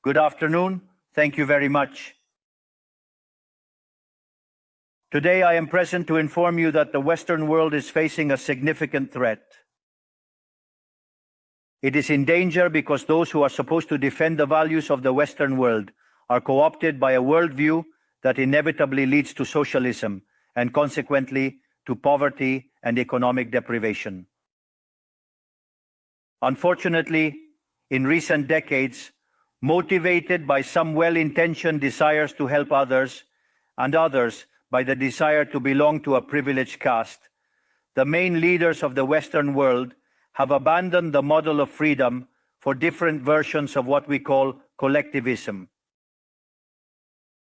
Good afternoon. Thank you very much. Today I am present to inform you that the Western world is facing a significant threat. It is in danger because those who are supposed to defend the values of the Western world are co-opted by a worldview that inevitably leads to socialism and consequently to poverty and economic deprivation. Unfortunately, in recent decades, motivated by some well-intentioned desires to help others, and others by the desire to belong to a privileged caste, the main leaders of the Western world have abandoned the model of freedom for different versions of what we call collectivism.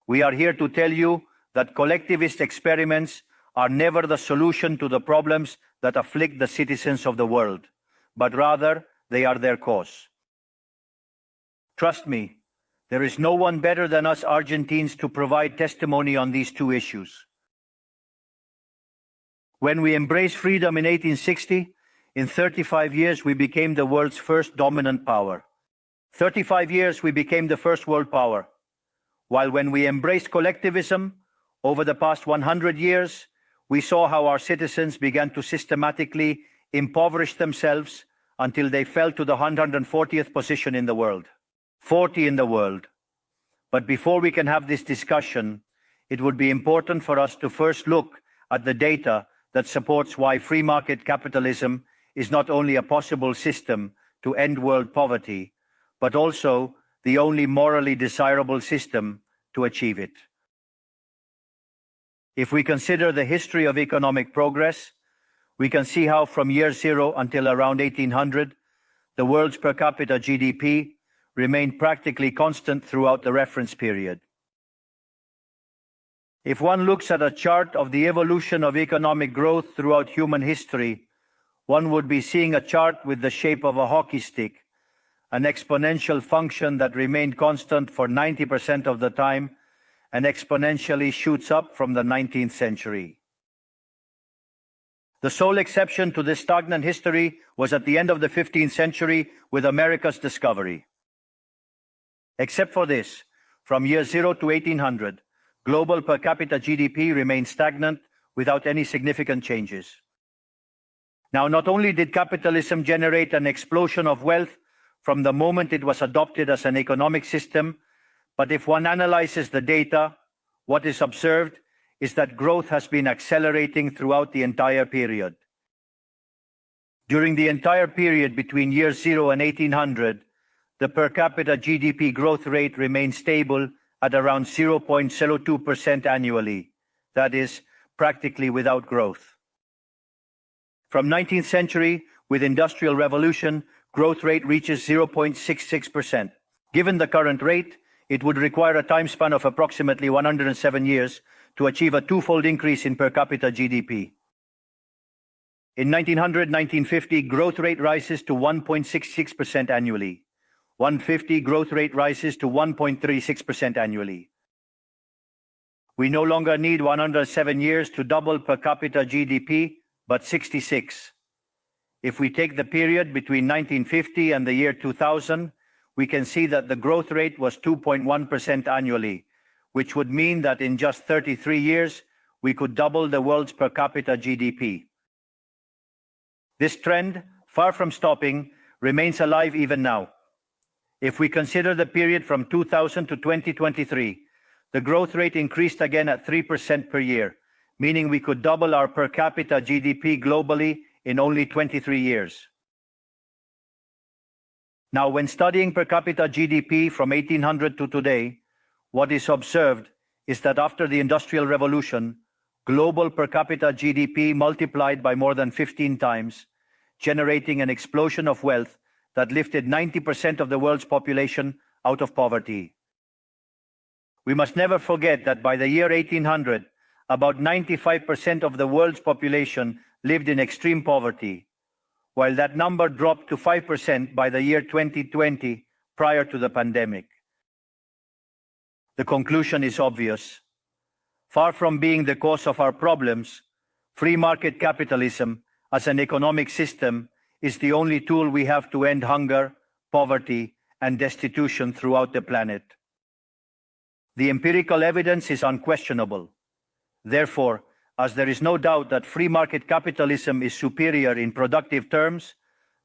We are here to tell you that collectivist experiments are never the solution to the problems that afflict the citizens of the world, but rather they are their cause. Trust me, there is no one better than us Argentines to provide testimony on these two issues. When we embraced freedom in 1860, in 35 years we became the world's first dominant power. 35 years we became the first world power. While when we embraced collectivism, over the past 100 years, we saw how our citizens began to systematically impoverish themselves until they fell to the 140th position in the world. 40 in the world. But before we can have this discussion, it would be important for us to first look at the data that supports why free market capitalism is not only a possible system to end world poverty, but also the only morally desirable system to achieve it. If we consider the history of economic progress, we can see how from year zero until around 1800, the world's per capita GDP remained practically constant throughout the reference period. If one looks at a chart of the evolution of economic growth throughout human history, one would be seeing a chart with the shape of a hockey stick, an exponential function that remained constant for 90% of the time and exponentially shoots up from the 19th century. The sole exception to this stagnant history was at the end of the 15th century with America's discovery. Except for this, from year zero to 1800, global per capita GDP remained stagnant without any significant changes. Now, not only did capitalism generate an explosion of wealth from the moment it was adopted as an economic system, but if one analyzes the data, what is observed is that growth has been accelerating throughout the entire period. During the entire period between year zero and 1800, the per capita GDP growth rate remained stable at around 0.02% annually, that is, practically without growth. From 19th century, with Industrial Revolution, growth rate reaches 0.66%. Given the current rate, it would require a time span of approximately 107 years to achieve a twofold increase in per capita GDP. In 1900-1950, growth rate rises to 1.66% annually. 150 growth rate rises to 1.36% annually. We no longer need 107 years to double per capita GDP, but 66. If we take the period between 1950 and the year 2000, we can see that the growth rate was 2.1% annually, which would mean that in just 33 years, we could double the world's per capita GDP. This trend, far from stopping, remains alive even now. If we consider the period from 2000 to 2023, the growth rate increased again at 3% per year, meaning we could double our per capita GDP globally in only 23 years. Now, when studying per capita GDP from 1800 to today, what is observed is that after the Industrial Revolution, global per capita GDP multiplied by more than 15 times, generating an explosion of wealth that lifted 90% of the world's population out of poverty. We must never forget that by the year 1800, about 95% of the world's population lived in extreme poverty, while that number dropped to 5% by the year 2020, prior to the pandemic. The conclusion is obvious. Far from being the cause of our problems, free market capitalism as an economic system is the only tool we have to end hunger, poverty, and destitution throughout the planet. The empirical evidence is unquestionable. Therefore, as there is no doubt that free market capitalism is superior in productive terms,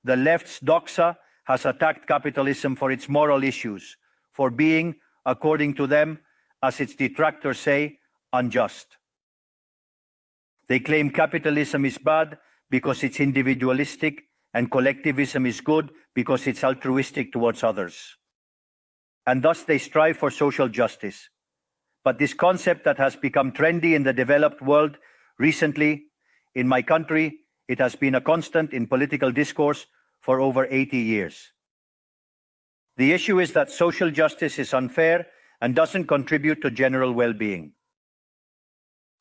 the left's doxa has attacked capitalism for its moral issues, for being, according to them, as its detractors say, unjust. They claim capitalism is bad because it's individualistic and collectivism is good because it's altruistic towards others. And thus they strive for social justice. But this concept that has become trendy in the developed world recently, in my country, it has been a constant in political discourse for over 80 years. The issue is that social justice is unfair and doesn't contribute to general well-being.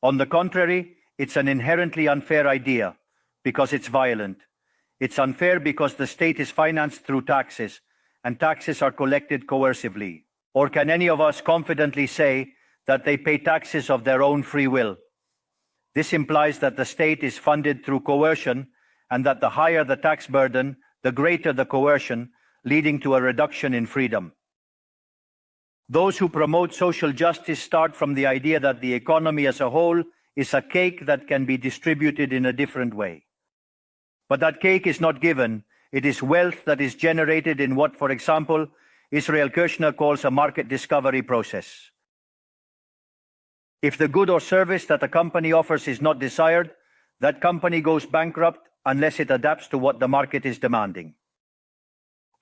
On the contrary, it's an inherently unfair idea because it's violent. It's unfair because the state is financed through taxes, and taxes are collected coercively. Or can any of us confidently say that they pay taxes of their own free will? This implies that the state is funded through coercion, and that the higher the tax burden, the greater the coercion, leading to a reduction in freedom. Those who promote social justice start from the idea that the economy as a whole is a cake that can be distributed in a different way. But that cake is not given. It is wealth that is generated in what, for example, Israel Kirchner calls a market discovery process. If the good or service that a company offers is not desired, that company goes bankrupt unless it adapts to what the market is demanding.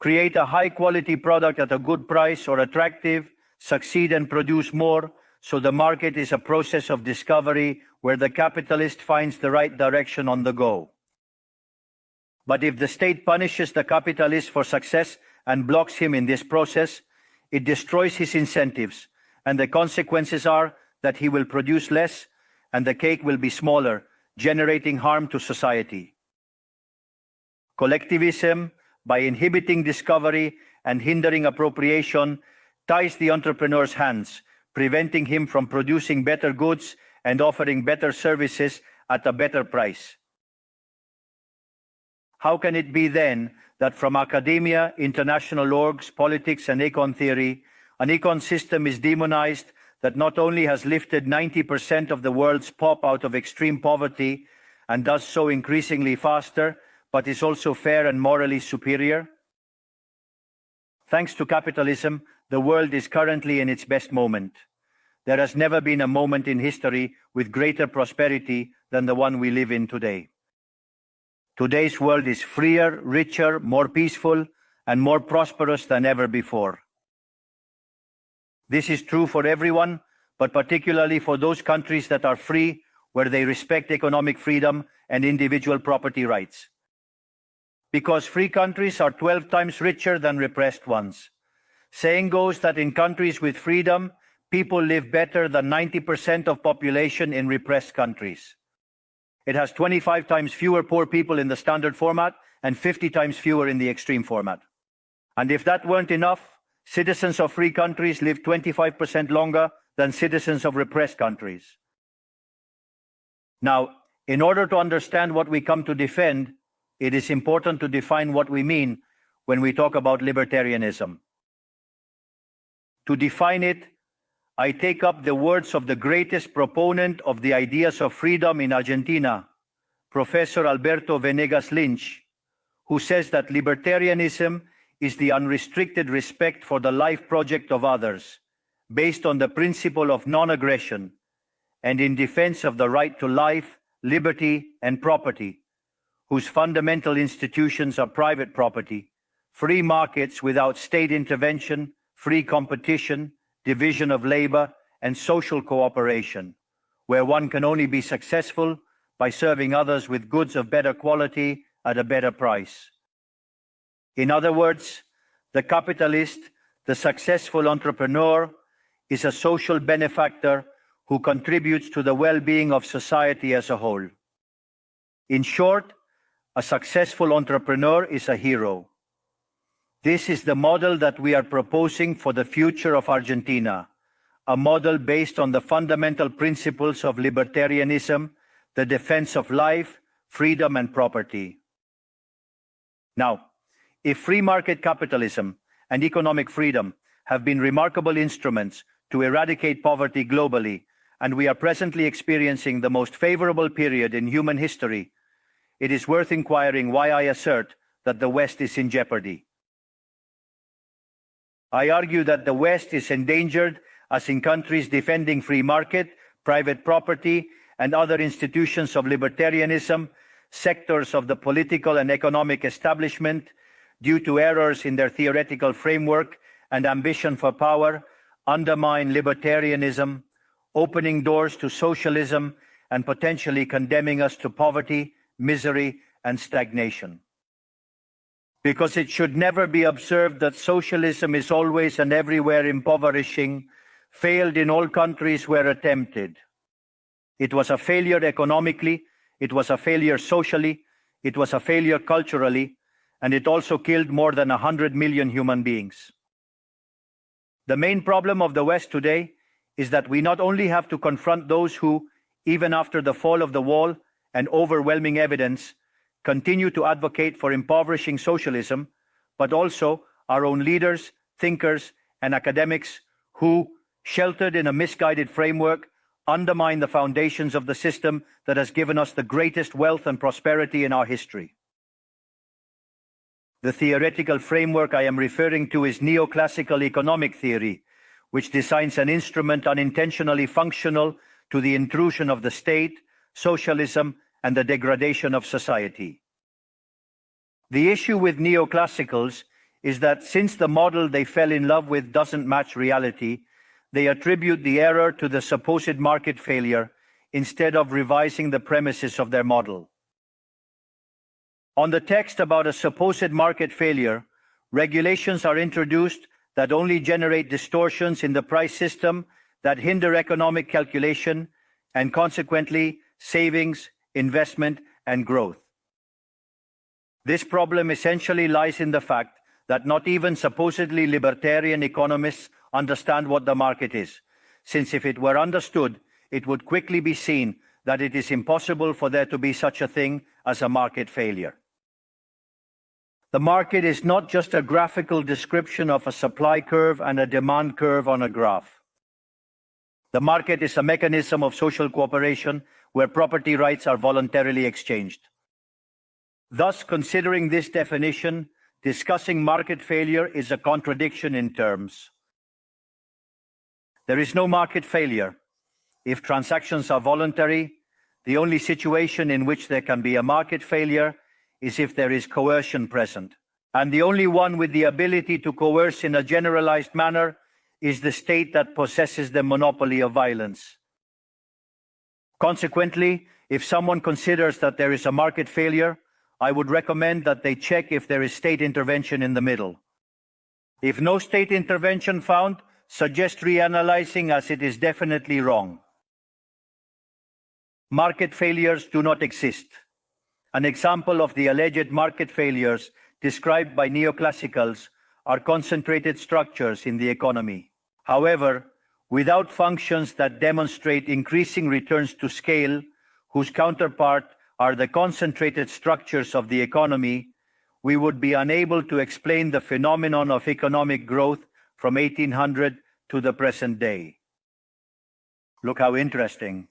Create a high-quality product at a good price or attractive, succeed and produce more, so the market is a process of discovery where the capitalist finds the right direction on the go. But if the state punishes the capitalist for success and blocks him in this process, it destroys his incentives, and the consequences are that he will produce less and the cake will be smaller, generating harm to society. Collectivism, by inhibiting discovery and hindering appropriation, ties the entrepreneur's hands, preventing him from producing better goods and offering better services at a better price. How can it be then that from academia, international orgs, politics and econ theory, an econ system is demonized that not only has lifted 90% of the world's pop out of extreme poverty and does so increasingly faster, but is also fair and morally superior? Thanks to capitalism, the world is currently in its best moment. There has never been a moment in history with greater prosperity than the one we live in today. Today's world is freer, richer, more peaceful, and more prosperous than ever before. This is true for everyone, but particularly for those countries that are free, where they respect economic freedom and individual property rights. Because free countries are 12 times richer than repressed ones. Saying goes that in countries with freedom, people live better than 90% of population in repressed countries. It has 25 times fewer poor people in the standard format and 50 times fewer in the extreme format. And if that weren't enough, citizens of free countries live 25% longer than citizens of repressed countries. Now, in order to understand what we come to defend, it is important to define what we mean when we talk about libertarianism. To define it, I take up the words of the greatest proponent of the ideas of freedom in Argentina, Professor Alberto Venegas Lynch, who says that libertarianism is the unrestricted respect for the life project of others, based on the principle of non-aggression, and in defense of the right to life, liberty, and property, whose fundamental institutions are private property, free markets without state intervention, free competition, division of labor, and social cooperation, where one can only be successful by serving others with goods of better quality at a better price. In other words, the capitalist, the successful entrepreneur, is a social benefactor who contributes to the well-being of society as a whole. In short, a successful entrepreneur is a hero. This is the model that we are proposing for the future of Argentina, a model based on the fundamental principles of libertarianism, the defense of life, freedom, and property. Now, if free market capitalism and economic freedom have been remarkable instruments to eradicate poverty globally, and we are presently experiencing the most favorable period in human history, it is worth inquiring why I assert that the West is in jeopardy. I argue that the West is endangered as in countries defending free market, private property, and other institutions of libertarianism, sectors of the political and economic establishment, due to errors in their theoretical framework and ambition for power, undermine libertarianism, opening doors to socialism and potentially condemning us to poverty, misery, and stagnation. Because it should never be observed that socialism is always and everywhere impoverishing, failed in all countries where attempted. It was a failure economically, it was a failure socially, it was a failure culturally, and it also killed more than 100 million human beings. The main problem of the West today is that we not only have to confront those who, even after the fall of the wall and overwhelming evidence, continue to advocate for impoverishing socialism, but also our own leaders, thinkers, and academics who, sheltered in a misguided framework, undermine the foundations of the system that has given us the greatest wealth and prosperity in our history. The theoretical framework I am referring to is neoclassical economic theory, which designs an instrument unintentionally functional to the intrusion of the state, socialism, and the degradation of society. The issue with neoclassicals is that since the model they fell in love with doesn't match reality, they attribute the error to the supposed market failure instead of revising the premises of their model. On the text about a supposed market failure, regulations are introduced that only generate distortions in the price system that hinder economic calculation and consequently savings, investment, and growth. This problem essentially lies in the fact that not even supposedly libertarian economists understand what the market is, since if it were understood, it would quickly be seen that it is impossible for there to be such a thing as a market failure. The market is not just a graphical description of a supply curve and a demand curve on a graph. The market is a mechanism of social cooperation where property rights are voluntarily exchanged. Thus, considering this definition, discussing market failure is a contradiction in terms. There is no market failure. If transactions are voluntary, the only situation in which there can be a market failure is if there is coercion present. And the only one with the ability to coerce in a generalized manner is the state that possesses the monopoly of violence. Consequently, if someone considers that there is a market failure, I would recommend that they check if there is state intervention in the middle. If no state intervention found, suggest reanalyzing as it is definitely wrong. Market failures do not exist. An example of the alleged market failures described by neoclassicals are concentrated structures in the economy. However, without functions that demonstrate increasing returns to scale, whose counterpart are the concentrated structures of the economy, we would be unable to explain the phenomenon of economic growth from 1800 to the present day. Look how interesting.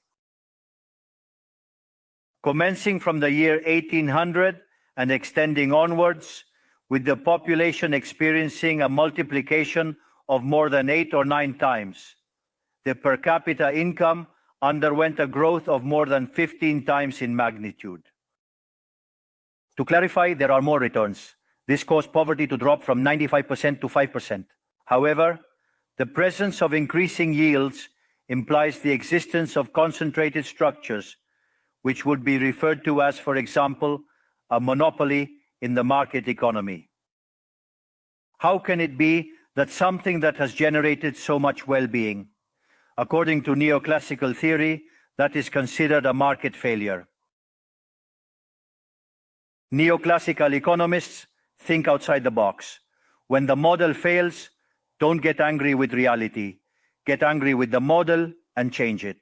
Commencing from the year 1800 and extending onwards, with the population experiencing a multiplication of more than 8 or 9 times, the per capita income underwent a growth of more than 15 times in magnitude. To clarify, there are more returns. This caused poverty to drop from 95% to 5%. However, the presence of increasing yields implies the existence of concentrated structures, which would be referred to as, for example, a monopoly in the market economy. How can it be that something that has generated so much well-being, according to neoclassical theory, that is considered a market failure? Neoclassical economists think outside the box. When the model fails, don't get angry with reality. Get angry with the model and change it.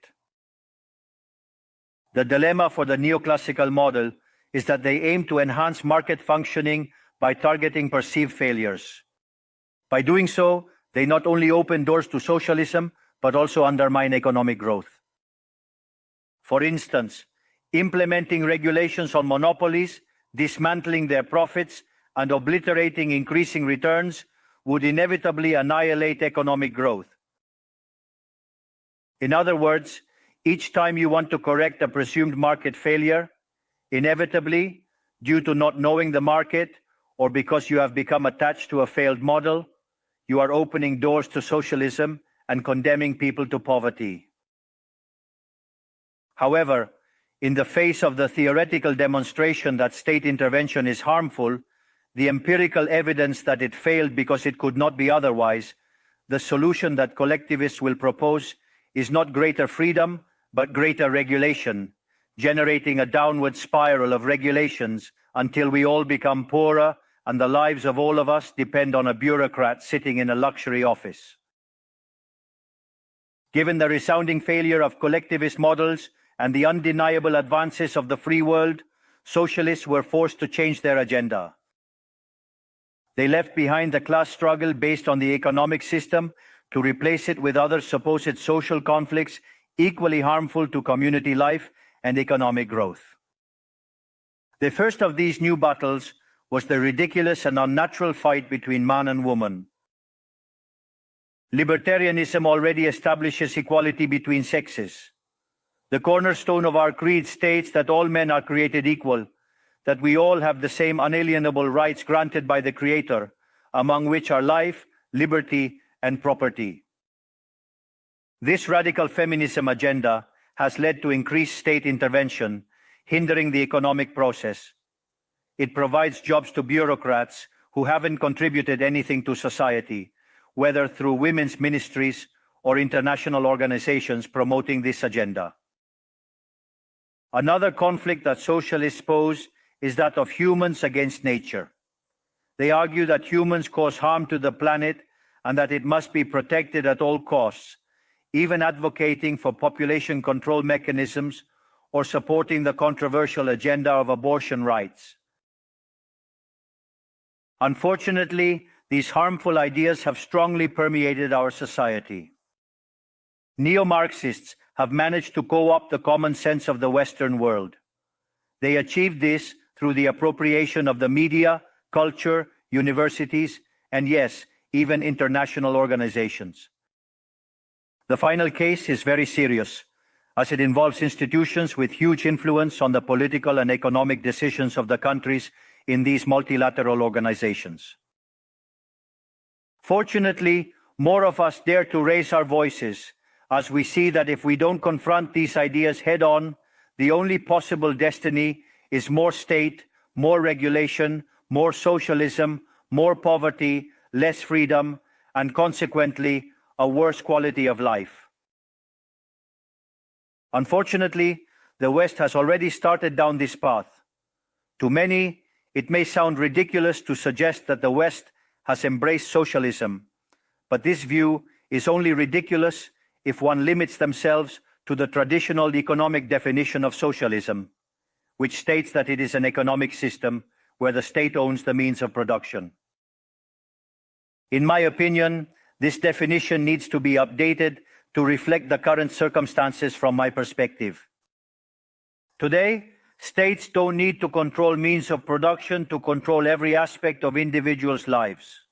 The dilemma for the neoclassical model is that they aim to enhance market functioning by targeting perceived failures. By doing so, they not only open doors to socialism, but also undermine economic growth. For instance, implementing regulations on monopolies, dismantling their profits, and obliterating increasing returns would inevitably annihilate economic growth. In other words, each time you want to correct a presumed market failure, inevitably, due to not knowing the market or because you have become attached to a failed model, you are opening doors to socialism and condemning people to poverty. However, in the face of the theoretical demonstration that state intervention is harmful, the empirical evidence that it failed because it could not be otherwise, the solution that collectivists will propose is not greater freedom, but greater regulation, generating a downward spiral of regulations until we all become poorer and the lives of all of us depend on a bureaucrat sitting in a luxury office. Given the resounding failure of collectivist models and the undeniable advances of the free world, socialists were forced to change their agenda. They left behind the class struggle based on the economic system to replace it with other supposed social conflicts equally harmful to community life and economic growth. The first of these new battles was the ridiculous and unnatural fight between man and woman. Libertarianism already establishes equality between sexes. The cornerstone of our creed states that all men are created equal, that we all have the same unalienable rights granted by the Creator, among which are life, liberty, and property. This radical feminism agenda has led to increased state intervention, hindering the economic process. It provides jobs to bureaucrats who haven't contributed anything to society, whether through women's ministries or international organizations promoting this agenda. Another conflict that socialists pose is that of humans against nature. They argue that humans cause harm to the planet and that it must be protected at all costs, even advocating for population control mechanisms or supporting the controversial agenda of abortion rights. Unfortunately, these harmful ideas have strongly permeated our society. Neo-Marxists have managed to co-opt the common sense of the Western world. They achieved this through the appropriation of the media, culture, universities, and yes, even international organizations. The final case is very serious, as it involves institutions with huge influence on the political and economic decisions of the countries in these multilateral organizations. Fortunately, more of us dare to raise our voices, as we see that if we don't confront these ideas head-on, the only possible destiny is more state, more regulation, more socialism, more poverty, less freedom, and consequently, a worse quality of life. Unfortunately, the West has already started down this path. To many, it may sound ridiculous to suggest that the West has embraced socialism, but this view is only ridiculous if one limits themselves to the traditional economic definition of socialism, which states that it is an economic system where the state owns the means of production. In my opinion, this definition needs to be updated to reflect the current circumstances from my perspective. Today, states don't need to control means of production to control every aspect of individuals' lives.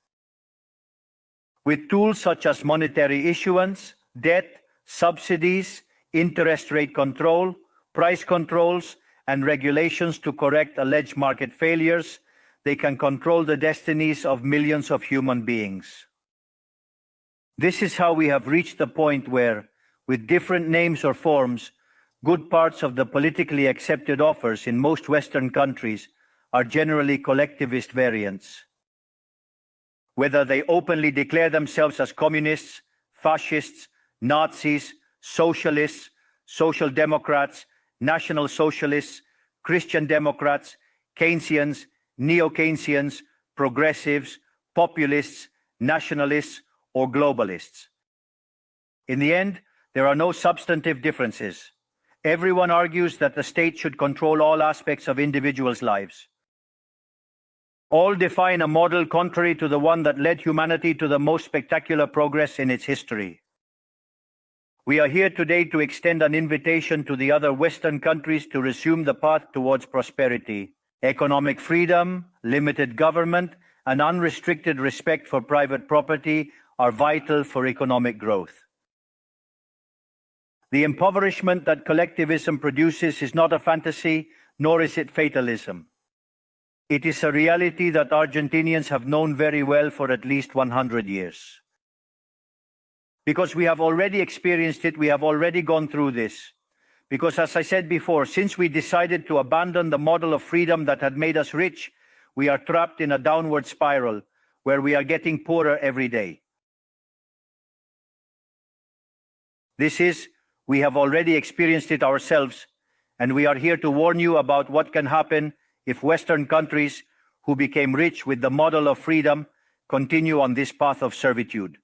With tools such as monetary issuance, debt, subsidies, interest rate control, price controls, and regulations to correct alleged market failures, they can control the destinies of millions of human beings. This is how we have reached the point where, with different names or forms, good parts of the politically accepted offers in most Western countries are generally collectivist variants. Whether they openly declare themselves as communists, fascists, Nazis, socialists, social democrats, national socialists, Christian Democrats, Keynesians, neo-Keynesians, progressives, populists, nationalists, or globalists. In the end, there are no substantive differences. Everyone argues that the state should control all aspects of individuals' lives. All define a model contrary to the one that led humanity to the most spectacular progress in its history. We are here today to extend an invitation to the other Western countries to resume the path towards prosperity. Economic freedom, limited government, and unrestricted respect for private property are vital for economic growth. The impoverishment that collectivism produces is not a fantasy, nor is it fatalism. It is a reality that Argentinians have known very well for at least 100 years. Because we have already experienced it, we have already gone through this. Because as I said before, since we decided to abandon the model of freedom that had made us rich, we are trapped in a downward spiral where we are getting poorer every day. We have already experienced it ourselves, and we are here to warn you about what can happen if Western countries, who became rich with the model of freedom, continue on this path of servitude.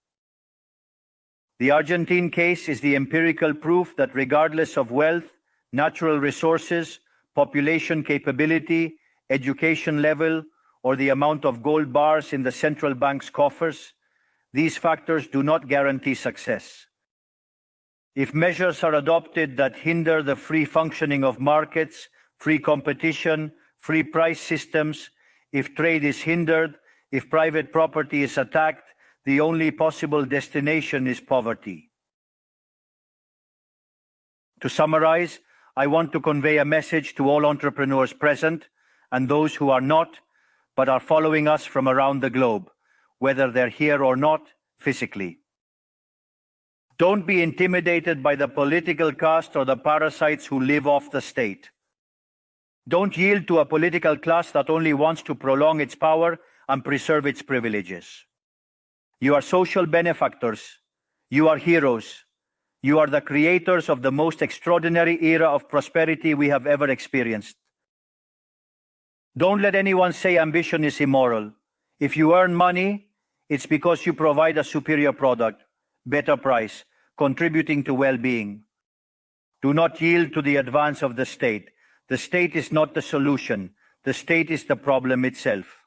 The Argentine case is the empirical proof that regardless of wealth, natural resources, population capability, education level, or the amount of gold bars in the central bank's coffers, these factors do not guarantee success. If measures are adopted that hinder the free functioning of markets, free competition, free price systems, if trade is hindered, if private property is attacked, the only possible destination is poverty. To summarize, I want to convey a message to all entrepreneurs present and those who are not, but are following us from around the globe, whether they're here or not physically. Don't be intimidated by the political caste or the parasites who live off the state. Don't yield to a political class that only wants to prolong its power and preserve its privileges. You are social benefactors. You are heroes. You are the creators of the most extraordinary era of prosperity we have ever experienced. Don't let anyone say ambition is immoral. If you earn money, it's because you provide a superior product, better price, contributing to well-being. Do not yield to the advance of the state. The state is not the solution. The state is the problem itself.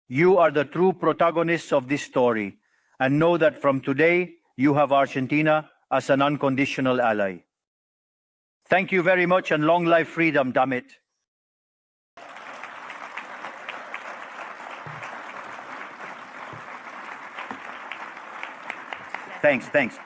You are the true protagonists of this story, and know that from today, you have Argentina as an unconditional ally. Thank you very much, and long life freedom, damn it. Thanks.